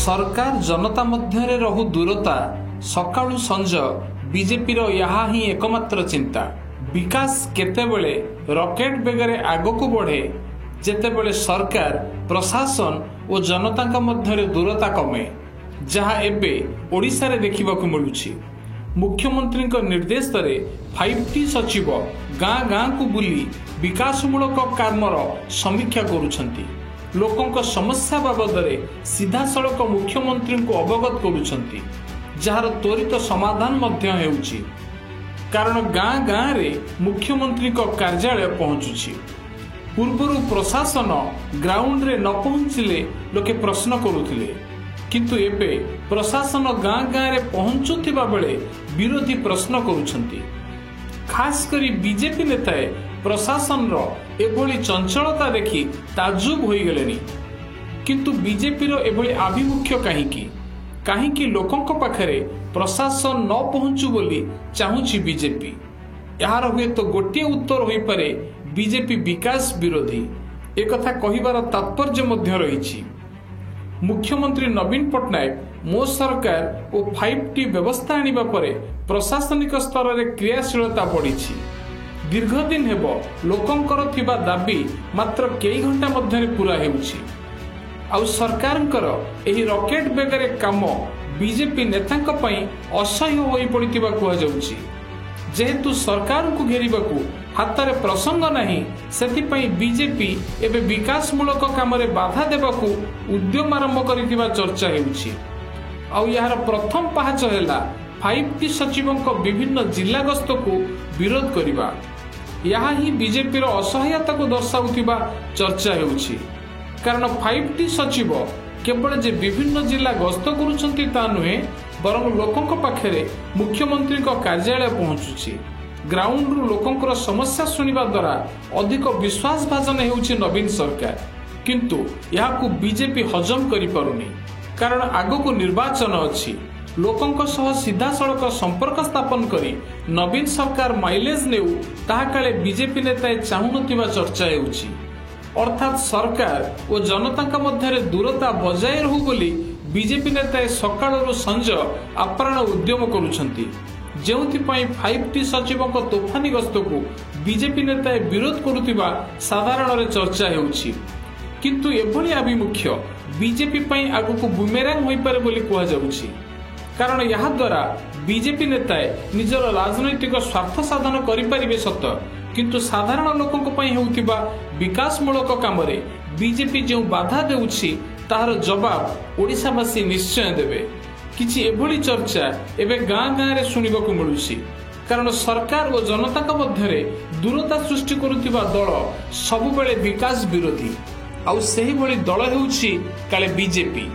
सरकार जनता मध्य रहु दूरता सकाळु संज बीजेपी यहाँ ही एकमात्र चिंता। विकास केतेबेले रॉकेट बेगरे आगकू बढ़े जेतेबेले सरकार प्रशासन और जनता मध्य दूरता कमे, जहाँ एबे ओडिशा रे देखिबाकू मिलुछि। मुख्यमंत्री निर्देश रे 5T सचिव गाँ गाँ को बुली विकासमूलक कामर समीक्षा करुछंती। लोकों समस्या बाबद सीधा सड़क मुख्यमंत्री को अवगत करुछंती, जार त्वरित समाधान मध्य हेउछि। कारण गाँ गाँ रे मुख्यमंत्री कार्यालय पहुंचुछि। पूर्वर प्रशासन ग्राउंड रे न पहुंचले लोके प्रश्न करुथिले, किंतु एबे प्रशासन गाँ गाँ रे पहुंचुथिबा बेले विरोधी प्रश्न करुछंती। खास करी बीजेपी नेताए प्रशासन रो एभली चंचलता देखि ताजुब होई गेलेनी। किंतु बीजेपी रो एभली आभिमुख्य काहींकि लोकंक पाखरे प्रशासन न पहुंचु बोली चाहुछि बीजेपी। यार हुए तो गोटे उत्तर होई पारे बीजेपी विकास विरोधी। एक कथा कहिबार तात्पर्य मध्य रहिछि। मुख्यमंत्री नवीन पट्टनायक मो सरकार और 5T व्यवस्था आनिबा परे प्रशासनिक स्तर रे क्रियाशीलता बढ़िछि। दीर्घ दिन हेबो लोकंकर थिबा दाबी मात्र कई घंटा मध्य पूरा हेउछि। आउ सरकारंकर एही रॉकेट बेगरे काम बीजेपी नेतांक पई असह्य होई पड़ितिबा कुहा जाउछि। जेहेतु सरकार को घेरिबाकू हातरे प्रसंग नहीं, सेथिपई बीजेपी एबे विकासमूलक कामरे बाधा देबाकू उद्यम आरंभ करितिबा चर्चा हेउछि। आउ यार प्रथम पाहाच हैला 5T सचिवंक विभिन्न जिला गस्त को विरोध करिबा। यहाँ ही बीजेपी रो असहायता को दर्शाउथिबा चर्चा हेउछि। कारण 5T सचिव केवल जे विभिन्न जिला गस्त करुछंती ता नुहे, बरं लोकंक पाखरे मुख्यमंत्री कार्यालय पहुंचुछि। ग्राउंड रु लोकंकर समस्या सुनिबा द्वारा अधिक विश्वास भाजन हेउछि नवीन सरकार। किंतु याकू बीजेपी हजम करि पारुनी। कारण आगको निर्वाचन अछि। लोकंक सह सीधा सड़क संपर्क स्थापन करी नवीन सरकार माइलेज नेउ ताहा काले बीजेपी नेताए चाहुनथिबा चर्चा हेउछि। अर्थात सरकार और जनता मध्य दूरता बजाय रहू बोली बीजेपी नेताए सकाळु संज अपराह उद्यम करुछंती, जेउथिपई 5T सचिवक तोफानी गस्त को बीजेपी नेताए विरोध करुथिबा साधारण रे चर्चा हेउछि। किंतु एभली आभिमुख्य बीजेपी पई आगको बुमेरांग होई पारे बोली कुहा जाउछि। कारण यहा द्वारा बीजेपी नेताए निजर राजनैतिक स्वार्थ साधन करि परिबे सत, किंतु साधारण लोकंक पई हेउथिबा विकासमूलक कामरे बीजेपी जो बाधा देउछि तार जवाब ओडिशावासी निश्चय देबे। किछि एभली चर्चा एबे गाँ गाँ रे सुनिबाकू मिलुछि। कारण सरकार और जनता मध्य दूरता सृष्टि करुथिबा दल सबुबेले विकास विरोधी। आउ सेही भली दल हेउछि काले बीजेपी।